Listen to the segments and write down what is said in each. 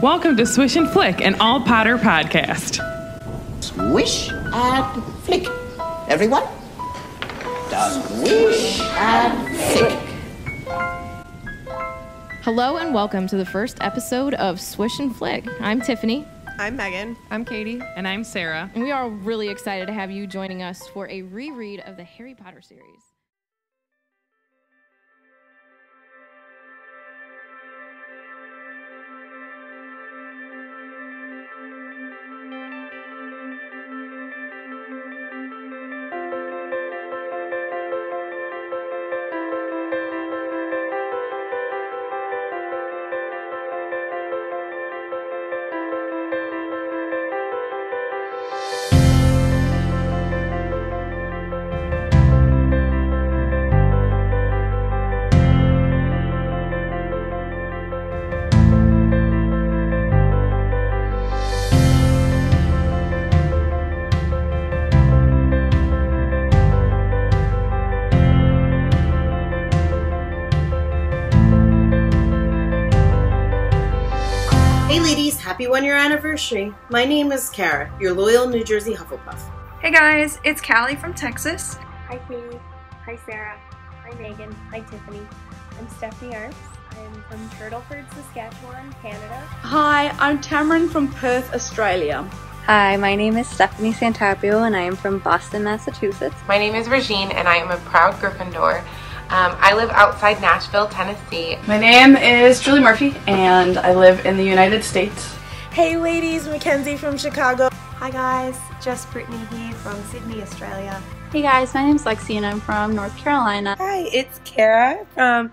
Welcome to Swish and Flick, an all Potter podcast. Swish and flick. Everyone? Swish and flick. Hello and welcome to the first episode of Swish and Flick. I'm Tiffany. I'm Megan. I'm Katie. And I'm Sarah. And we are really excited to have you joining us for a reread of the Harry Potter series. Hey ladies, happy 1-year anniversary. My name is Kara, your loyal New Jersey Hufflepuff. Hey guys, it's Callie from Texas. Hi Katie. Hi Sarah. Hi Megan. Hi Tiffany. I'm Stephanie Arps. I am from Turtleford, Saskatchewan, Canada. Hi, I'm Tamron from Perth, Australia. Hi, my name is Stephanie Santapio and I am from Boston, Massachusetts. My name is Regine and I am a proud Gryffindor. I live outside Nashville, Tennessee. My name is Julie Murphy and I live in the United States. Hey ladies, Mackenzie from Chicago. Hi guys, just Brittany here from Sydney, Australia. Hey guys, my name's Lexi and I'm from North Carolina. Hi, it's Kara from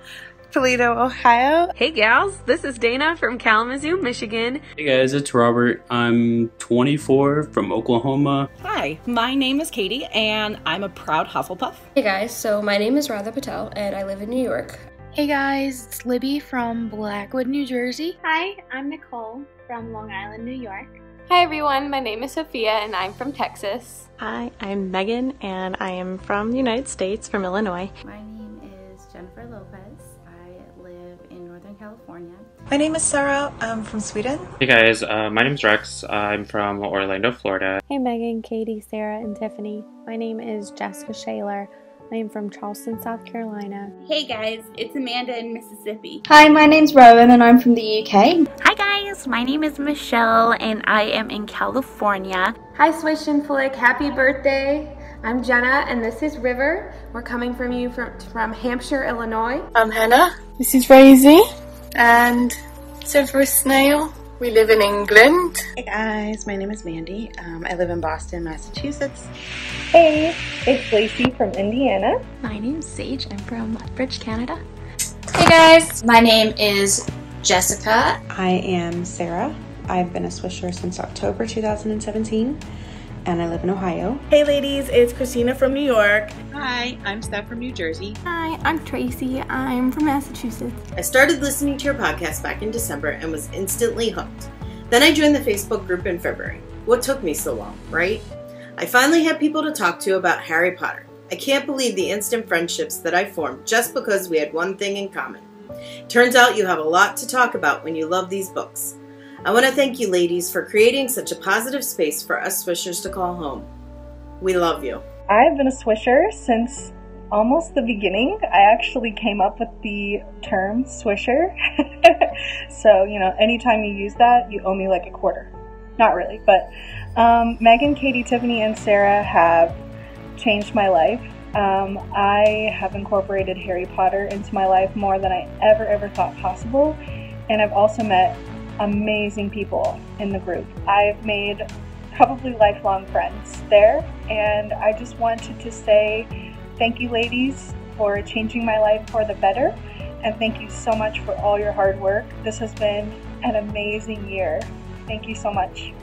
Toledo, Ohio. Hey gals, this is Dana from Kalamazoo, Michigan. Hey guys, it's Robert. I'm 24 from Oklahoma. Hi, my name is Katie and I'm a proud Hufflepuff. Hey guys, so my name is Radha Patel and I live in New York. Hey guys, it's Libby from Blackwood, New Jersey. Hi, I'm Nicole from Long Island, New York. Hi everyone, my name is Sophia and I'm from Texas. Hi, I'm Megan and I am from the United States, from Illinois. My name is Jennifer Lopez. I live in Northern California. My name is Sarah. I'm from Sweden. Hey guys, my name's Rex. I'm from Orlando, Florida. Hey Megan, Katie, Sarah, and Tiffany. My name is Jessica Shaler. I am from Charleston, South Carolina. Hey guys, it's Amanda in Mississippi. Hi, my name's Rowan and I'm from the UK. Hi guys, my name is Michelle and I am in California. Hi Swish and Flick, happy birthday. I'm Jenna and this is River. We're coming from you from Hampshire, Illinois. I'm Hannah. This is Rosie and Severus Snail. We live in England. Hey guys, my name is Mandy. I live in Boston, Massachusetts. Hey, it's Lacey from Indiana. My name's Sage. I'm from Lethbridge, Canada. Hey guys, my name is Jessica. I am Sarah. I've been a Swisher since October 2017. And I live in Ohio. Hey ladies, it's Christina from New York. Hi, I'm Steph from New Jersey. Hi, I'm Tracy. I'm from Massachusetts. I started listening to your podcast back in December and was instantly hooked. Then I joined the Facebook group in February. What took me so long, right? I finally had people to talk to about Harry Potter. I can't believe the instant friendships that I formed just because we had one thing in common. Turns out you have a lot to talk about when you love these books. I want to thank you ladies for creating such a positive space for us Swishers to call home. We love you. I've been a Swisher since almost the beginning. I actually came up with the term Swisher. So, anytime you use that, you owe me like a quarter. Not really, but Megan, Katie, Tiffany, and Sarah have changed my life. I have incorporated Harry Potter into my life more than I ever thought possible. And I've also met amazing people in the group. I've made probably lifelong friends there, and I just wanted to say thank you ladies for changing my life for the better, and thank you so much for all your hard work. This has been an amazing year. Thank you so much.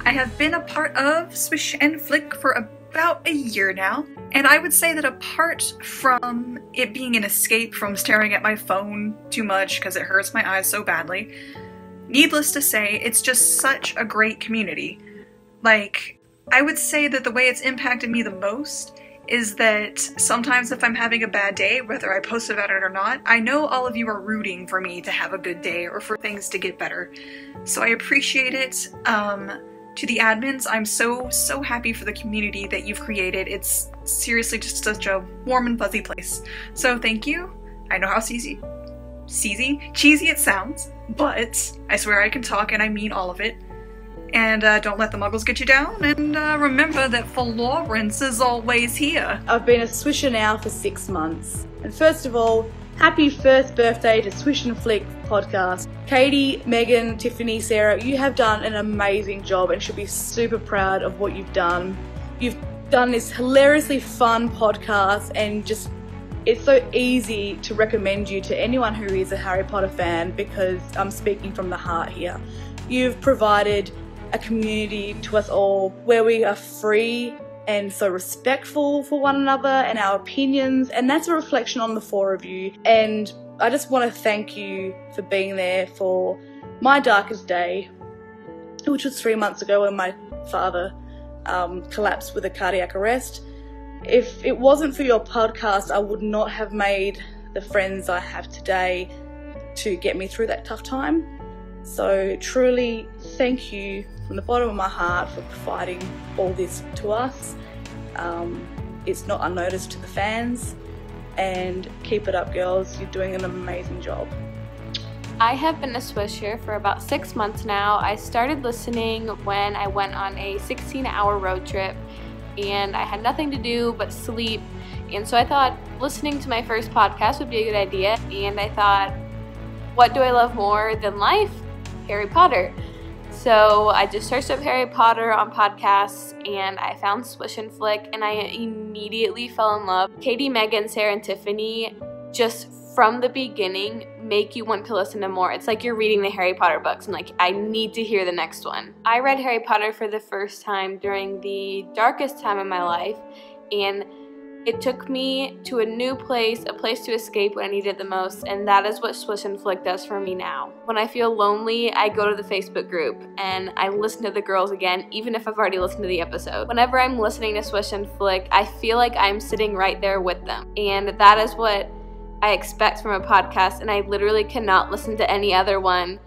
I have been a part of Swish and Flick for about a year now, and I would say that apart from it being an escape from staring at my phone too much because it hurts my eyes so badly, needless to say, it's just such a great community. Like, I would say that the way it's impacted me the most is that sometimes if I'm having a bad day, whether I post about it or not, I know all of you are rooting for me to have a good day or for things to get better. So I appreciate it. To the admins, I'm so happy for the community that you've created. It's seriously just such a warm and fuzzy place. So thank you. I know how cheesy it sounds, but I swear I can talk and I mean all of it. And don't let the muggles get you down, and remember that Florence is always here. I've been a Swisher now for 6 months. And first of all, happy first birthday to Swish and Flick podcast. Katie, Megan, Tiffany, Sarah, you have done an amazing job and should be super proud of what you've done. You've done this hilariously fun podcast, and just it's so easy to recommend you to anyone who is a Harry Potter fan, because I'm speaking from the heart here. You've provided a community to us all where we are free and so respectful for one another and our opinions, and that's a reflection on the 4 of you. And I just want to thank you for being there for my darkest day, which was 3 months ago when my father collapsed with a cardiac arrest. If it wasn't for your podcast, I would not have made the friends I have today to get me through that tough time. So truly thank you from the bottom of my heart for providing all this to us. It's not unnoticed to the fans, and keep it up, girls. You're doing an amazing job. I have been a Swisher for about 6 months now. I started listening when I went on a 16-hour road trip and I had nothing to do but sleep, and so I thought listening to my first podcast would be a good idea, and I thought, what do I love more than life? Harry Potter. So I just searched up Harry Potter on podcasts and I found Swish and Flick, and I immediately fell in love. Katie, Megan, Sarah, and Tiffany just from the beginning make you want to listen to more. It's like you're reading the Harry Potter books and like, I need to hear the next one. I read Harry Potter for the first time during the darkest time of my life, and it took me to a new place, a place to escape when I needed it the most, and that is what Swish and Flick does for me now. When I feel lonely, I go to the Facebook group and I listen to the girls again, even if I've already listened to the episode. Whenever I'm listening to Swish and Flick, I feel like I'm sitting right there with them, and that is what I expect from a podcast, and I literally cannot listen to any other one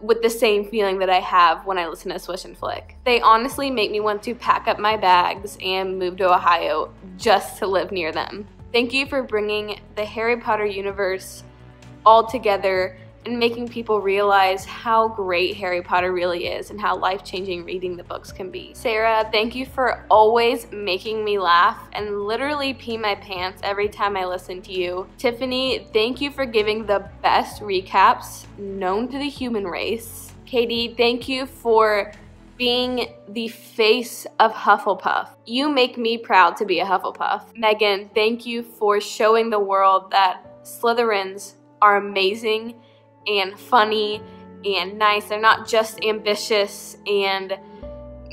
with the same feeling that I have when I listen to Swish and Flick. They honestly make me want to pack up my bags and move to Ohio just to live near them. Thank you for bringing the Harry Potter universe all together and making people realize how great Harry Potter really is and how life-changing reading the books can be. Sarah, thank you for always making me laugh and literally pee my pants every time I listen to you. Tiffany, thank you for giving the best recaps known to the human race. Katie, thank you for being the face of Hufflepuff. You make me proud to be a Hufflepuff. Megan, thank you for showing the world that Slytherins are amazing and funny and nice. They're not just ambitious and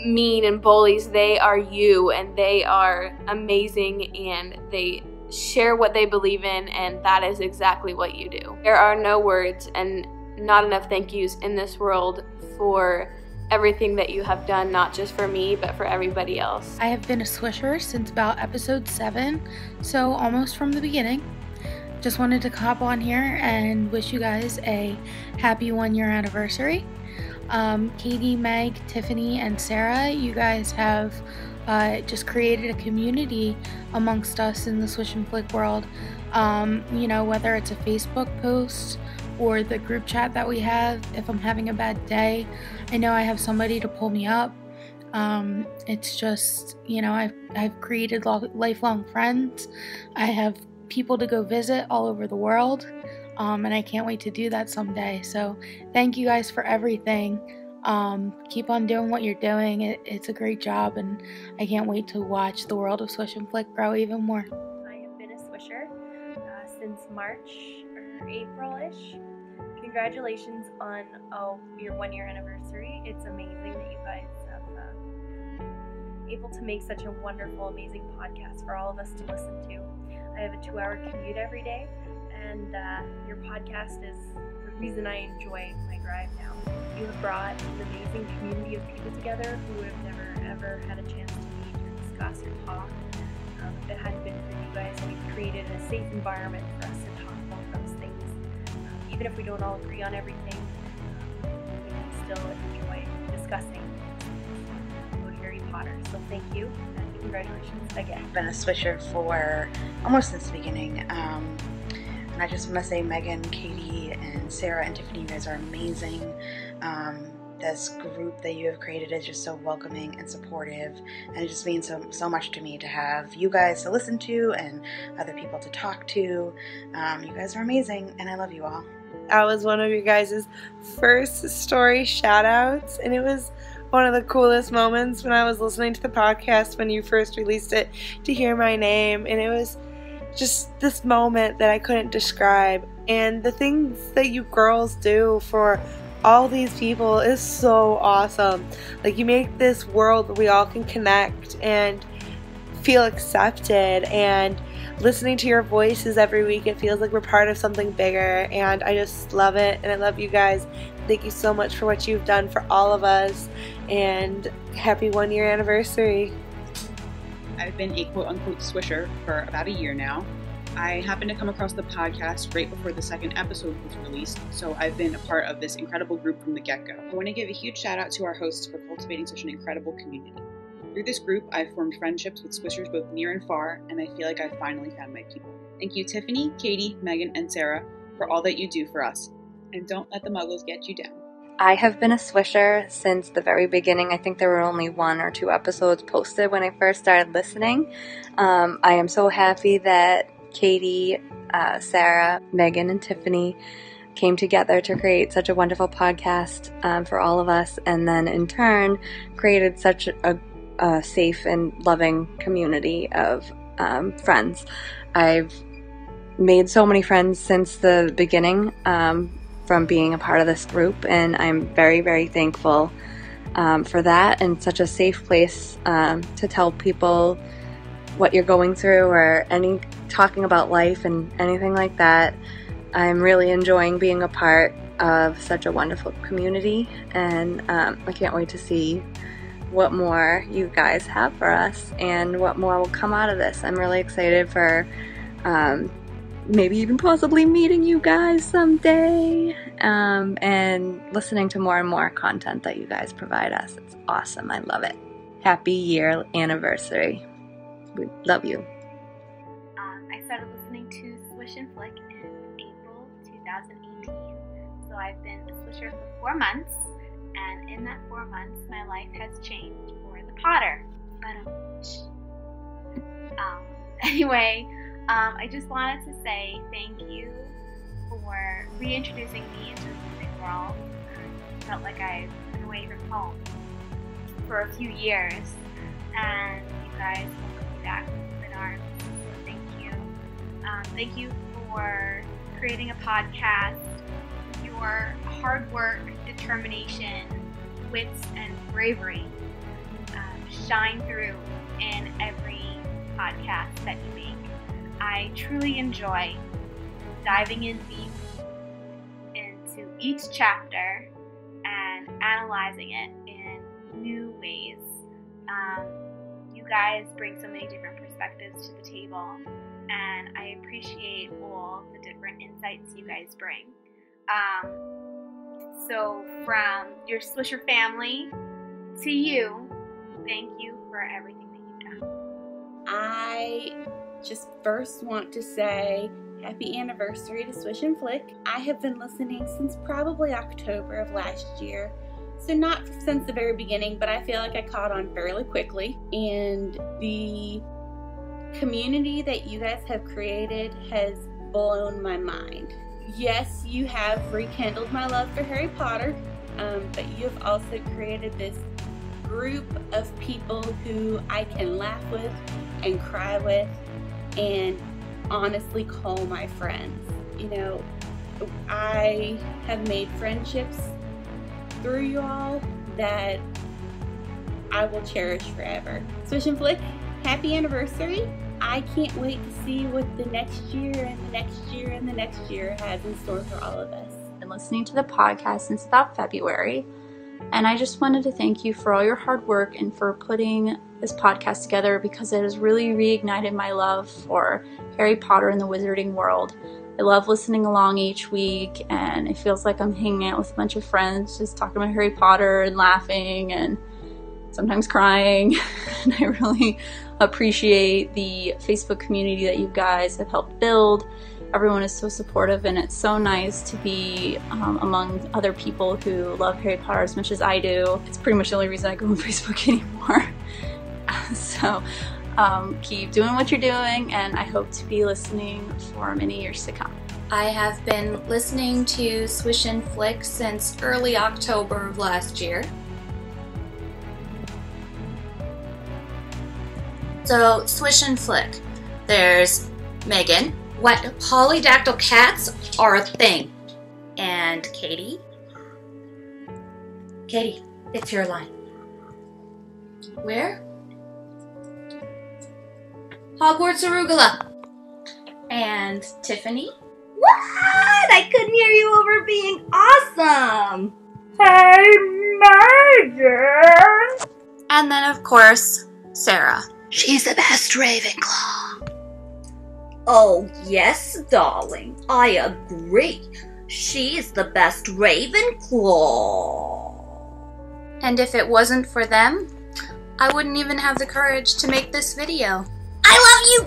mean and bullies. They are you, and they are amazing, and they share what they believe in, and that is exactly what you do. There are no words and not enough thank yous in this world for everything that you have done, not just for me, but for everybody else. I have been a Swisher since about episode 7, so almost from the beginning. Just wanted to hop on here and wish you guys a happy 1-year anniversary. Katie, Meg, Tiffany, and Sarah, you guys have just created a community amongst us in the Swish and Flick world. You know, whether it's a Facebook post or the group chat that we have. If I'm having a bad day, I know I have somebody to pull me up. It's just, you know, I've created lifelong friends. I have people to go visit all over the world, and I can't wait to do that someday. So thank you guys for everything. Keep on doing what you're doing. It's a great job, and I can't wait to watch the world of Swish and Flick grow even more. I have been a Swisher since March or April-ish. Congratulations on your 1-year anniversary. It's amazing that you guys have able to make such a wonderful, amazing podcast for all of us to listen to. I have a 2-hour commute every day, and your podcast is the reason I enjoy my drive now. You have brought an amazing community of people together who have never ever had a chance to meet or discuss or talk. If it hadn't been for you guys, we've created a safe environment for us to talk about those things. Even if we don't all agree on everything, we can still enjoy discussing about Harry Potter. So thank you, and congratulations again. I've been a Swisher for almost since the beginning. And I just want to say, Megan, Katie, and Sarah, and Tiffany, you guys are amazing. This group that you have created is just so welcoming and supportive, and it just means so much to me to have you guys to listen to and other people to talk to. You guys are amazing, and I love you all. I was one of you guys' first story shout-outs, and it was one of the coolest moments when I was listening to the podcast when you first released it, to hear my name, and it was just this moment that I couldn't describe. And the things that you girls do for all these people is so awesome. Like, you make this world where we all can connect and feel accepted, and listening to your voices every week, it feels like we're part of something bigger, and I just love it, and I love you guys. Thank you so much for what you've done for all of us, and happy 1-year anniversary. I've been a quote-unquote Swisher for about a year now. I happened to come across the podcast right before the second episode was released, so I've been a part of this incredible group from the get-go. I want to give a huge shout out to our hosts for cultivating such an incredible community. Through this group, I've formed friendships with Swishers both near and far, and I feel like I've finally found my people. Thank you, Tiffany, Katie, Megan, and Sarah, for all that you do for us. And don't let the muggles get you down. I have been a Swisher since the very beginning. I think there were only 1 or 2 episodes posted when I first started listening. I am so happy that Katie, Sarah, Megan, and Tiffany came together to create such a wonderful podcast for all of us, and then in turn created such a safe and loving community of friends. I've made so many friends since the beginning from being a part of this group, and I'm very, very thankful for that, and such a safe place to tell people what you're going through, or talking about life and anything like that. I'm really enjoying being a part of such a wonderful community, and I can't wait to see what more you guys have for us and what more will come out of this. I'm really excited for maybe even possibly meeting you guys someday, and listening to more and more content that you guys provide us. It's awesome. I love it. Happy year anniversary. We love you. I started listening to Swish and Flick in April 2018, so I've been a Swisher for 4 months, and in that 4 months my life has changed for the Potter. Anyway, I just wanted to say thank you for reintroducing me into the music world. I felt like I've been away from home for a few years, and you guys welcomed me back with open arms, so thank you. Thank you for creating a podcast. Your hard work, determination, wits, and bravery shine through in every podcast that you make. I truly enjoy diving in deep into each chapter and analyzing it in new ways. You guys bring so many different perspectives to the table, and I appreciate all the different insights you guys bring. So from your Swisher family to you, thank you for everything that you've done. I just first want to say happy anniversary to Swish and Flick. I have been listening since probably October of last year. So not since the very beginning, but I feel like I caught on fairly quickly. And the community that you guys have created has blown my mind. Yes, you have rekindled my love for Harry Potter, but you have also created this group of people who I can laugh with and cry with and honestly call my friends. You know, I have made friendships through you all that I will cherish forever. Swish and Flick, happy anniversary. I can't wait to see what the next year and the next year and the next year has in store for all of us. I've been listening to the podcast since about February. And I just wanted to thank you for all your hard work and for putting this podcast together, because it has really reignited my love for Harry Potter and the wizarding world. I love listening along each week, and it feels like I'm hanging out with a bunch of friends, just talking about Harry Potter and laughing and sometimes crying. And I really appreciate the Facebook community that you guys have helped build. Everyone is so supportive, and it's so nice to be among other people who love Harry Potter as much as I do. It's pretty much the only reason I go on Facebook anymore. So keep doing what you're doing, and I hope to be listening for many years to come. I have been listening to Swish and Flick since early October of last year. So, Swish and Flick. There's Megan. What polydactyl cats are a thing. And Katie. Katie, it's your line. Where? Hogwarts Arugula. And Tiffany. What? I couldn't hear you over being awesome. Hey, Megan. And then, of course, Sarah. She's the best Ravenclaw. Oh, yes, darling. I agree. She's the best Ravenclaw. And if it wasn't for them, I wouldn't even have the courage to make this video. I love you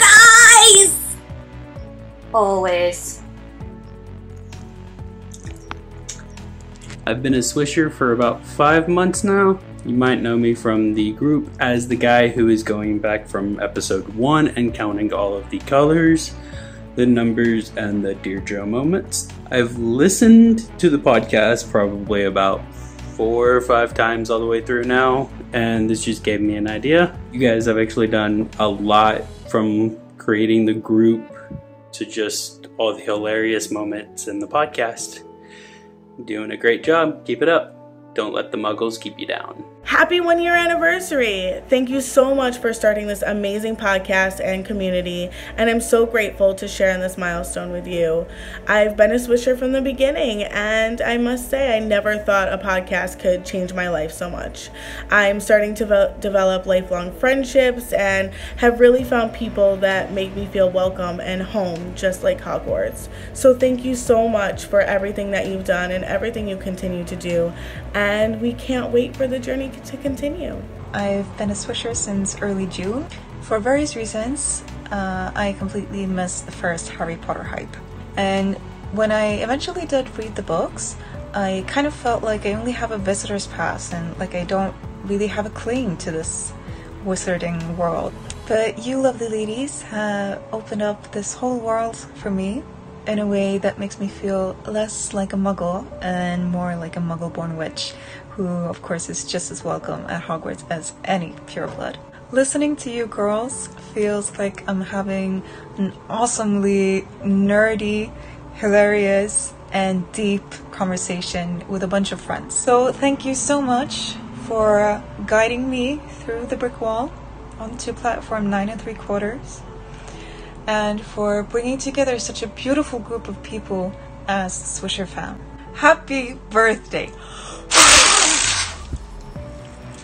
guys! Always. I've been a Swisher for about 5 months now. You might know me from the group as the guy who is going back from episode 1 and counting all of the colors, the numbers, and the Dear Joe moments. I've listened to the podcast probably about 4 or 5 times all the way through now, and this just gave me an idea. You guys have actually done a lot, from creating the group to just all the hilarious moments in the podcast. You're doing a great job. Keep it up. Don't let the muggles keep you down. Happy 1 year anniversary! Thank you so much for starting this amazing podcast and community, and I'm so grateful to share in this milestone with you. I've been a Swisher from the beginning, and I must say I never thought a podcast could change my life so much. I'm starting to develop lifelong friendships and have really found people that make me feel welcome and home, just like Hogwarts. So thank you so much for everything that you've done and everything you continue to do, and we can't wait for the journey to continue. I've been a Swisher since early June. For various reasons, I completely missed the first Harry Potter hype. And when I eventually did read the books, I kind of felt like I only have a visitor's pass and like I don't really have a claim to this wizarding world. But you lovely ladies have opened up this whole world for me in a way that makes me feel less like a muggle and more like a muggle-born witch, who of course is just as welcome at Hogwarts as any pureblood. Listening to you girls feels like I'm having an awesomely nerdy, hilarious, and deep conversation with a bunch of friends. So thank you so much for guiding me through the brick wall onto platform 9 3/4, and for bringing together such a beautiful group of people as the Swisher fam. Happy birthday!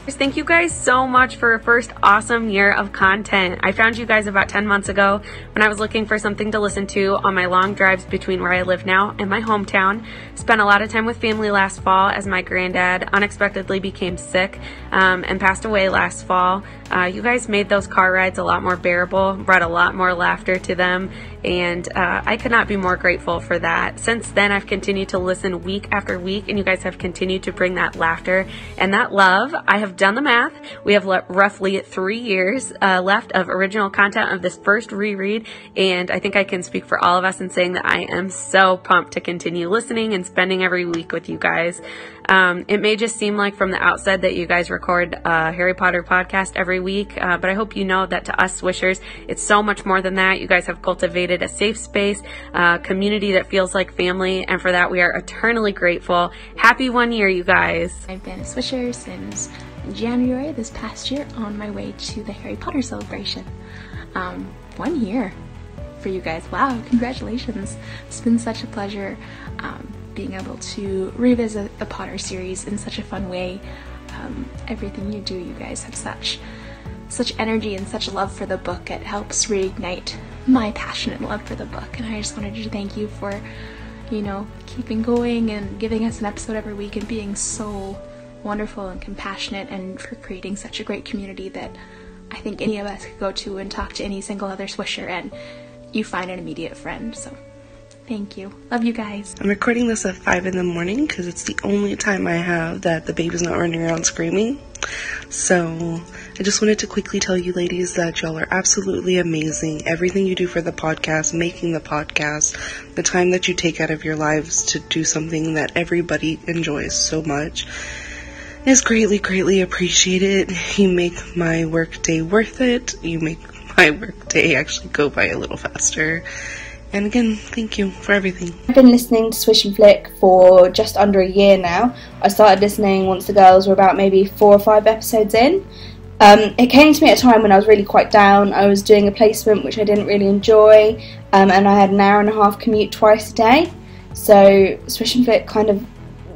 Thank you guys so much for your first awesome year of content. I found you guys about 10 months ago when I was looking for something to listen to on my long drives between where I live now and my hometown. Spent a lot of time with family last fall as my granddad unexpectedly became sick and passed away last fall. You guys made those car rides a lot more bearable, brought a lot more laughter to them, and I could not be more grateful for that. Since then, I've continued to listen week after week, and you guys have continued to bring that laughter and that love. I have done the math. We have roughly 3 years left of original content of this first reread, and I think I can speak for all of us in saying that I am so pumped to continue listening and spending every week with you guys. It may just seem like from the outside that you guys record a Harry Potter podcast every week, but I hope you know that to us Swishers, it's so much more than that. You guys have cultivated a safe space, a community that feels like family, and for that we are eternally grateful. Happy 1 year, you guys. I've been a Swisher since January this past year on my way to the Harry Potter celebration. 1 year for you guys. Wow, congratulations. It's been such a pleasure being able to revisit the Potter series in such a fun way. Everything you do, you guys have such energy and such love for the book. It helps reignite my passionate love for the book, and I just wanted to thank you for, you know, keeping going and giving us an episode every week and being so wonderful and compassionate, and for creating such a great community that I think any of us could go to and talk to any single other Swisher and you find an immediate friend. So thank you. Love you guys. I'm recording this at 5 in the morning because it's the only time I have that the baby's not running around screaming. So I just wanted to quickly tell you ladies that y'all are absolutely amazing. Everything you do for the podcast, making the podcast, the time that you take out of your lives to do something that everybody enjoys so much is greatly, greatly appreciated. You make my work day worth it. You make my work day actually go by a little faster. And again, thank you for everything. I've been listening to Swish and Flick for just under a year now. I started listening once the girls were about maybe 4 or 5 episodes in. It came to me at a time when I was really quite down. I was doing a placement which I didn't really enjoy, and I had an hour and a half commute twice a day. So Swish and Flick kind of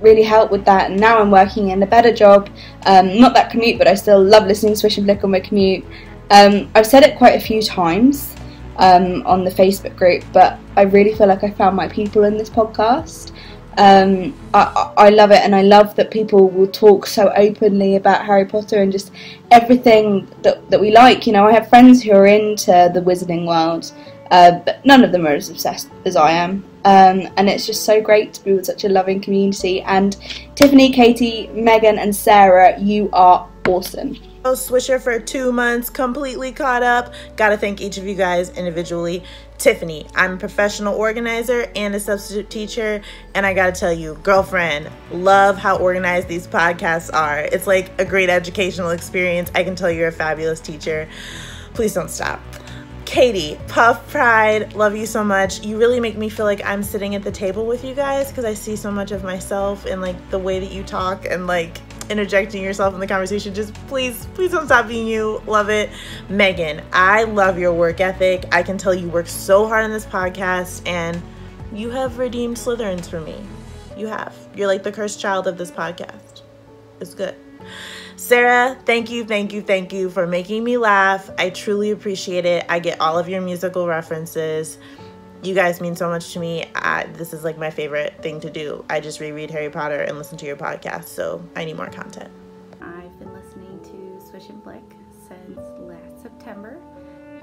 really helped with that, and now I'm working in a better job. Not that commute, but I still love listening to Swish and Flick on my commute. I've said it quite a few times on the Facebook group, but I really feel like I found my people in this podcast. I love it, and I love that people will talk so openly about Harry Potter and just everything that we like. You know, I have friends who are into the wizarding world, but none of them are as obsessed as I am. And it's just so great to be with such a loving community. And Tiffany, Katie, Megan and Sarah, you are awesome. Swisher for 2 months, completely caught up. Gotta thank each of you guys individually. Tiffany, I'm a professional organizer and a substitute teacher, and I gotta tell you, girlfriend, love how organized these podcasts are. It's like a great educational experience. I can tell you're a fabulous teacher. Please don't stop. Katie, Puff Pride, love you so much. You really make me feel like I'm sitting at the table with you guys, because I see so much of myself in like the way that you talk and like interjecting yourself in the conversation. Just please don't stop being you. Love it. Megan, I love your work ethic. I can tell you work so hard on this podcast, and you have redeemed Slytherins for me. You have. You're like the cursed child of this podcast. It's good. Sarah, thank you for making me laugh. I truly appreciate it. I get all of your musical references. You guys mean so much to me. This is like my favorite thing to do. I just reread Harry Potter and listen to your podcast, so I need more content. I've been listening to Swish and Flick since last September,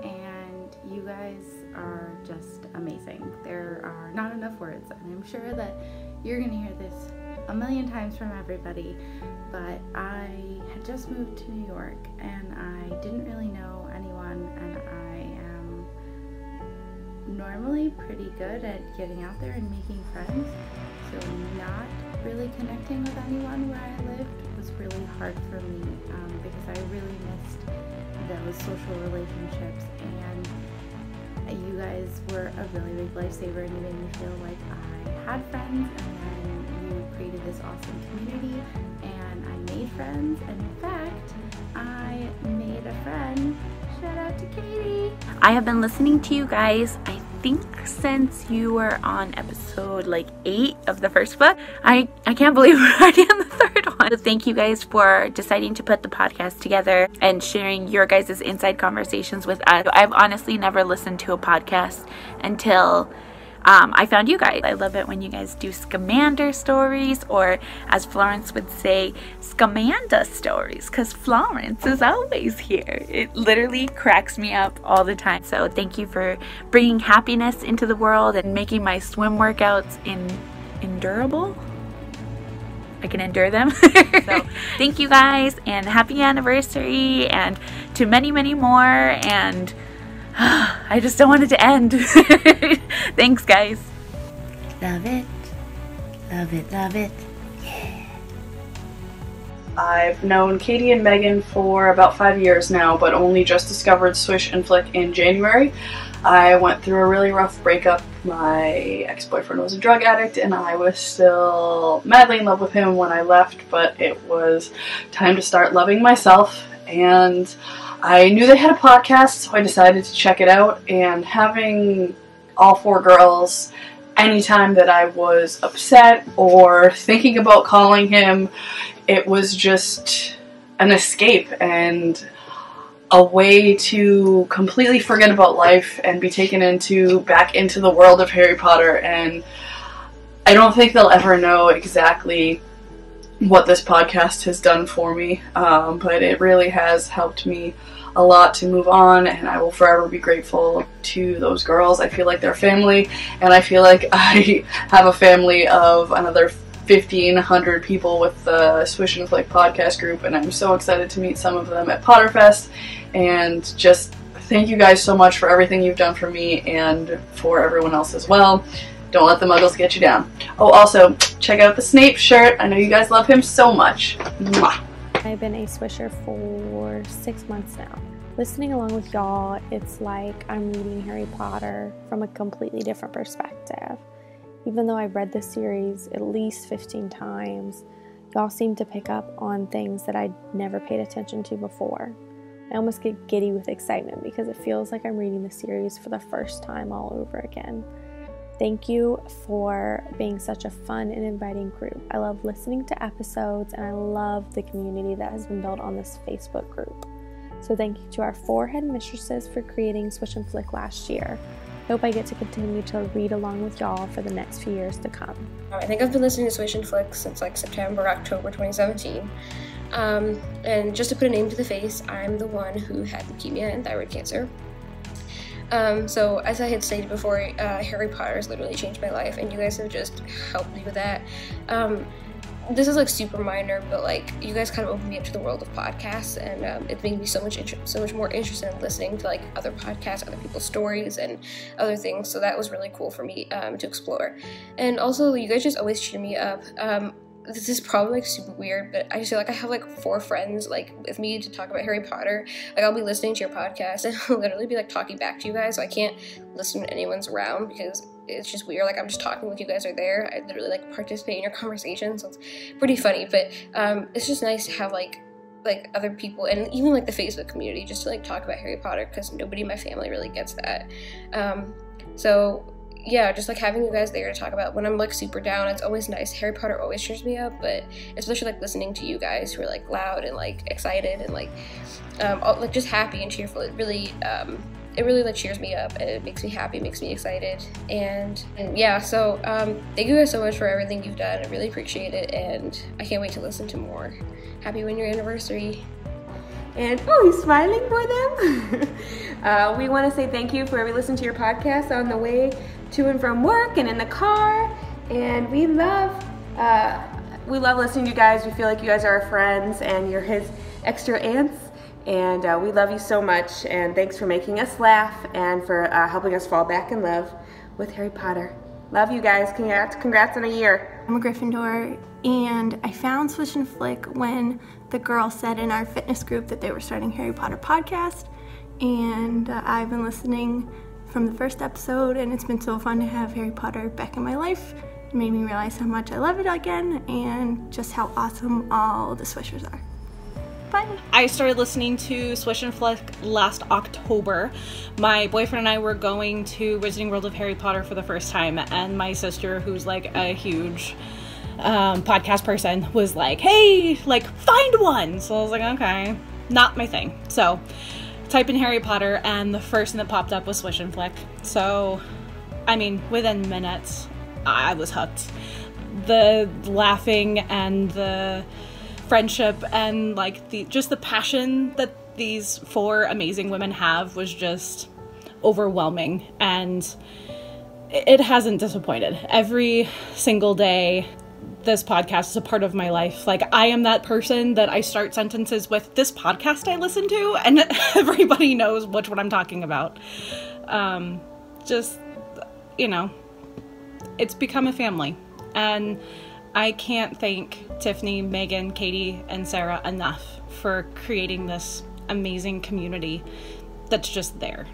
and you guys are just amazing. There are not enough words, and I'm sure that you're going to hear this a million times from everybody, but I had just moved to New York, and I didn't really know anyone, and I am normally pretty good at getting out there and making friends, so not really connecting with anyone where I lived was really hard for me, because I really missed those social relationships, and you guys were a really big lifesaver, and you made me feel like I had friends, and then you created this awesome community, and I made friends, and in fact, I made a friend. Shout out to Katie. I have been listening to you guys, I think since you were on episode like 8 of the first book. I can't believe we're already on the 3rd one. So thank you guys for deciding to put the podcast together and sharing your guys' inside conversations with us. I've honestly never listened to a podcast until I found you guys. I love it when you guys do Scamander stories, or as Florence would say, Scamanda stories, because Florence is always here. It literally cracks me up all the time. So thank you for bringing happiness into the world and making my swim workouts endurable. I can endure them. So thank you guys, and happy anniversary, and to many, many more, and I just don't want it to end. Thanks, guys. Love it. Love it. Love it. Yeah. I've known Katie and Megan for about 5 years now, but only just discovered Swish and Flick in January. I went through a really rough breakup. My ex-boyfriend was a drug addict, and I was still madly in love with him when I left, but it was time to start loving myself, and I knew they had a podcast, so I decided to check it out, and having all 4 girls anytime that I was upset or thinking about calling him, it was just an escape and a way to completely forget about life and be taken back into the world of Harry Potter. And I don't think they'll ever know exactly what this podcast has done for me, but it really has helped me a lot to move on, and I will forever be grateful to those girls. I feel like they're family, and I feel like I have a family of another 1,500 people with the Swish and Flick podcast group, and I'm so excited to meet some of them at Potterfest. And just thank you guys so much for everything you've done for me and for everyone else as well. Don't let the muggles get you down. Oh, also, check out the Snape shirt. I know you guys love him so much. Mwah. I've been a Swisher for 6 months now. Listening along with y'all, it's like I'm reading Harry Potter from a completely different perspective. Even though I've read this series at least 15 times, y'all seem to pick up on things that I'd never paid attention to before. I almost get giddy with excitement because it feels like I'm reading the series for the first time all over again. Thank you for being such a fun and inviting group. I love listening to episodes, and I love the community that has been built on this Facebook group. So thank you to our 4 headmistresses for creating Swish and Flick last year. I hope I get to continue to read along with y'all for the next few years to come. I think I've been listening to Swish and Flick since like September, October 2017. And just to put a name to the face, I'm the one who had leukemia and thyroid cancer. So as I had stated before, Harry Potter has literally changed my life, and you guys have just helped me with that. This is like super minor, but like you guys kind of opened me up to the world of podcasts, and it made me so much more interested in listening to like other podcasts, other people's stories, and other things. So that was really cool for me to explore. And also, you guys just always cheer me up. This is probably like super weird, but I just feel like I have like 4 friends like with me to talk about Harry Potter. Like I'll be listening to your podcast and I'll literally be like talking back to you guys, so I can't listen when anyone's around because it's just weird. Like I'm just talking when you guys are there. I literally like participate in your conversation, so it's pretty funny. But it's just nice to have like other people and even like the Facebook community just to like talk about Harry Potter, because nobody in my family really gets that. So yeah, just like having you guys there to talk about when I'm like super down, it's always nice. Harry Potter always cheers me up, but especially like listening to you guys who are like loud and like excited and like just happy and cheerful. It really like cheers me up, and it makes me happy, makes me excited. And yeah, so thank you guys so much for everything you've done. I really appreciate it, and I can't wait to listen to more. Happy 1-year anniversary. And oh, he's smiling for them. We want to say thank you for every listen to your podcast on the way to and from work and in the car. And we love listening to you guys. We feel like you guys are our friends and you're his extra aunts. And we love you so much. And thanks for making us laugh and for helping us fall back in love with Harry Potter. Love you guys. Congrats on a year. I'm a Gryffindor, and I found Swish and Flick when the girls said in our fitness group that they were starting Harry Potter podcast, and I've been listening from the first episode, and it's been so fun to have Harry Potter back in my life. It made me realize how much I love it again, and just how awesome all the Swishers are. Bye. I started listening to Swish and Flick last October. My boyfriend and I were going to Wizarding World of Harry Potter for the first time, and my sister, who's like a huge podcast person, was like, hey, like find one. So I was like, okay, not my thing. So type in Harry Potter, and the first thing that popped up was Swish and Flick. So I mean, within minutes I was hooked. The laughing and the friendship and like the passion that these 4 amazing women have was just overwhelming, and it hasn't disappointed. Every single day this podcast is a part of my life. Like I am that person that I start sentences with, this podcast I listen to, and everybody knows which one I'm talking about. Just, you know, it's become a family, and I can't thank Tiffany, Megan, Katie, and Sarah enough for creating this amazing community that's just there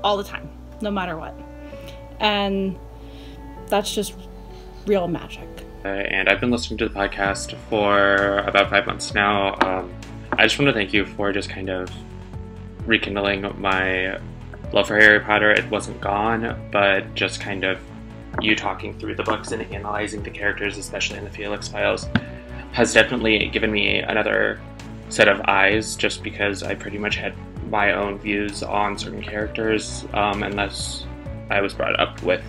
all the time, no matter what. And that's just real magic. And I've been listening to the podcast for about 5 months now. I just want to thank you for just kind of rekindling my love for Harry Potter. It wasn't gone, but just kind of you talking through the books and analyzing the characters, especially in the Felix Files, has definitely given me another set of eyes, just because I pretty much had my own views on certain characters unless I was brought up with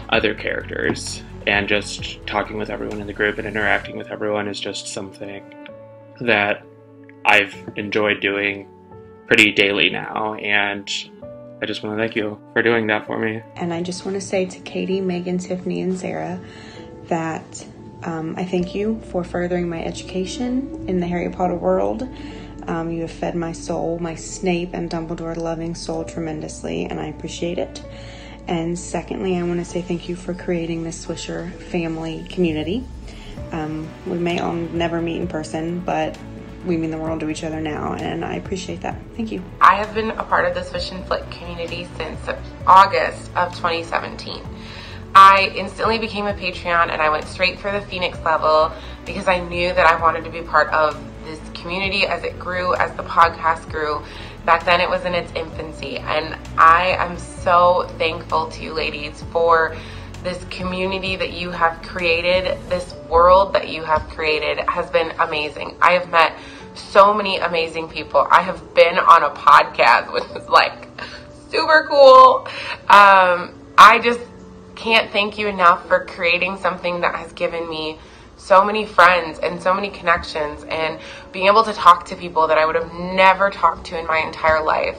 other characters. And just talking with everyone in the group and interacting with everyone is just something that I've enjoyed doing pretty daily now, and I just want to thank you for doing that for me. And I just want to say to Katie, Megan, Tiffany, and Sarah that I thank you for furthering my education in the Harry Potter world. You have fed my soul, my Snape and Dumbledore loving soul tremendously, and I appreciate it. And secondly, I want to say thank you for creating this Swisher family community. We may all never meet in person, but we mean the world to each other now, and I appreciate that. Thank you. I have been a part of the Swish and Flick community since August of 2017. I instantly became a Patreon, and I went straight for the Phoenix level because I knew that I wanted to be part of this community as it grew, as the podcast grew. Back then it was in its infancy, and I am so thankful to you ladies for this community that you have created. This world that you have created has been amazing. I have met so many amazing people. I have been on a podcast, which is like super cool. I just can't thank you enough for creating something that has given me so many friends and so many connections, and being able to talk to people that I would have never talked to in my entire life.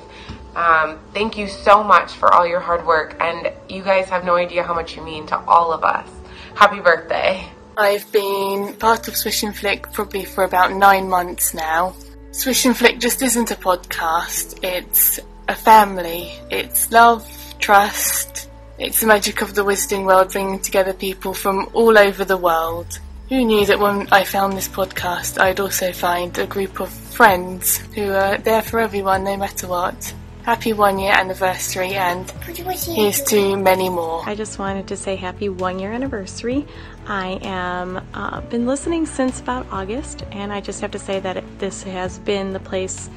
Thank you so much for all your hard work, and you guys have no idea how much you mean to all of us. Happy birthday. I've been part of Swish and Flick probably for about 9 months now. Swish and Flick just isn't a podcast, it's a family. It's love, trust, it's the magic of the Wizarding world, bringing together people from all over the world. Who knew that when I found this podcast I'd also find a group of friends who are there for everyone no matter what. Happy 1 year anniversary, and here's to many more. I just wanted to say happy 1 year anniversary. I am been listening since about August, and I just have to say that this has been the place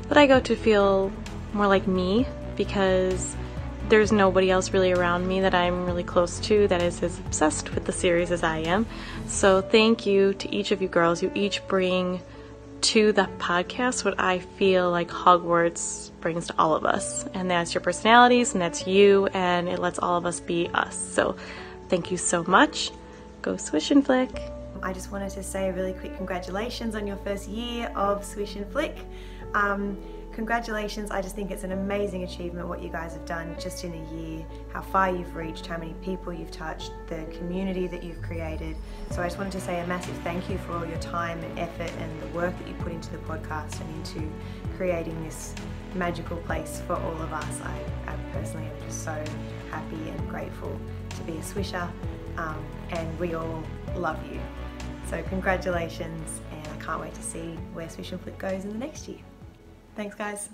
that I go to feel more like me, because there's nobody else really around me that I'm really close to that is as obsessed with the series as I am. So thank you to each of you girls. You each bring to the podcast what I feel like Hogwarts brings to all of us, and that's your personalities, and that's you, and it lets all of us be us. So thank you so much. Go Swish and Flick. I just wanted to say a really quick congratulations on your first year of Swish and Flick. Congratulations. I just think it's an amazing achievement what you guys have done just in a year, how far you've reached, how many people you've touched, the community that you've created. So I just wanted to say a massive thank you for all your time and effort and the work that you put into the podcast and into creating this magical place for all of us. I personally am just so happy and grateful to be a Swisher, and we all love you. So congratulations, and I can't wait to see where Swish and Flick goes in the next year. Thanks, guys.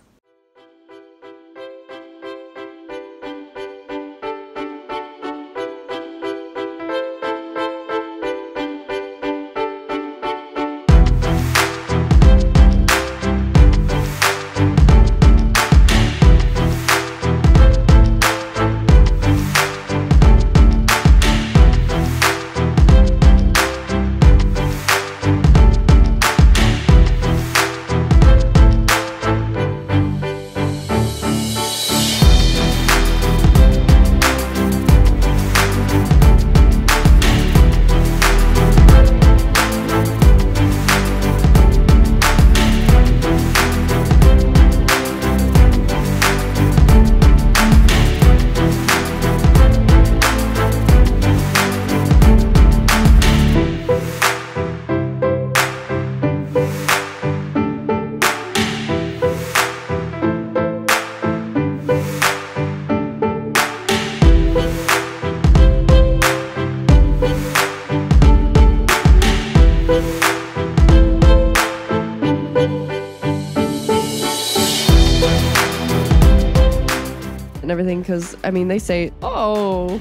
and everything, because, I mean, they say, oh.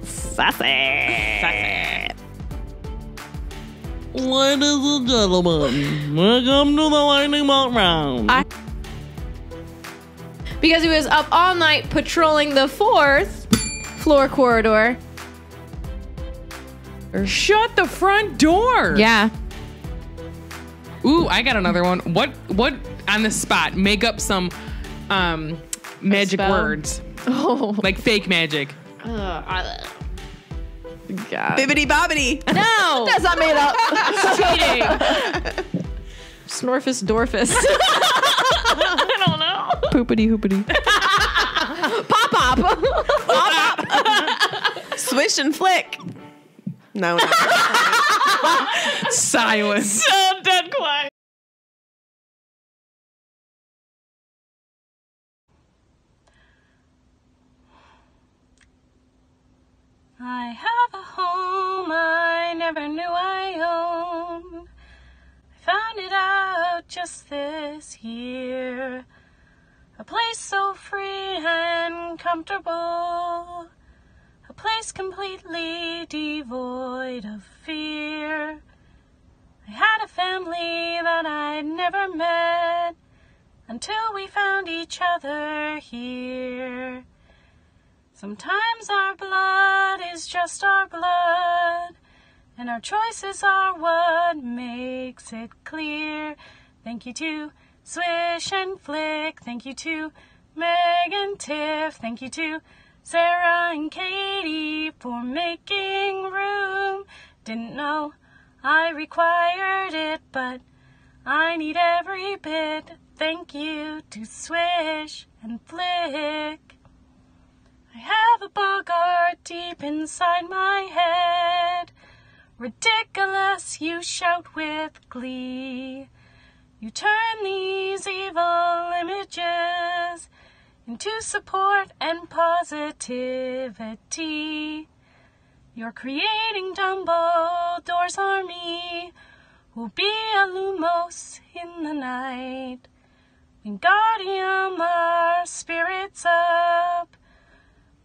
Sassy. Ladies and gentlemen, welcome to the lightning bolt round. Because he was up all night patrolling the 4th. floor corridor. Shut the front door. Yeah. Ooh, I got another one. What on the spot? Make up some magic words. Oh. Like fake magic. God. Bibbidi bobbidi. No. That's not made up. Cheating. Snorfus Dorfus. I don't know. Poopity hoopity. Pop up. Pop up. Swish and flick. No. Silence. So dead quiet. I have a home I never knew I owned. I found it out just this year. A place so free and comfortable. A place completely devoid of fear. I had a family that I'd never met until we found each other here. Sometimes our blood is just our blood, and our choices are what makes it clear. Thank you to Swish and Flick. Thank you to Meg and Tiff. Thank you to Sarah and Katie for making room. Didn't know I required it, but I need every bit. Thank you to Swish and Flick. I have a Bogart deep inside my head. Ridiculous, you shout with glee. You turn these evil images into support and positivity. You're creating Dumbledore's army, who'll be a Lumos in the night. Wingardium our spirits up,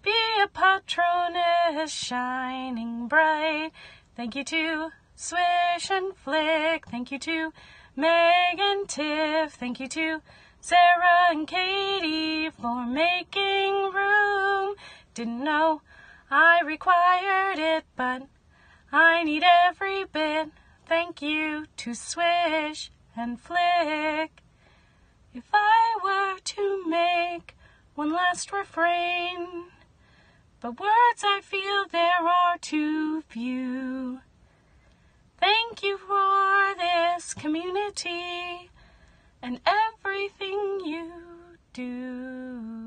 be a Patronus shining bright. Thank you to Swish and Flick. Thank you to Meg and Tiff. Thank you to Sarah and Katie for making room. Didn't know I required it, but I need every bit. Thank you to Swish and Flick. If I were to make one last refrain, but words I feel there are too few. Thank you for this community and everything you do.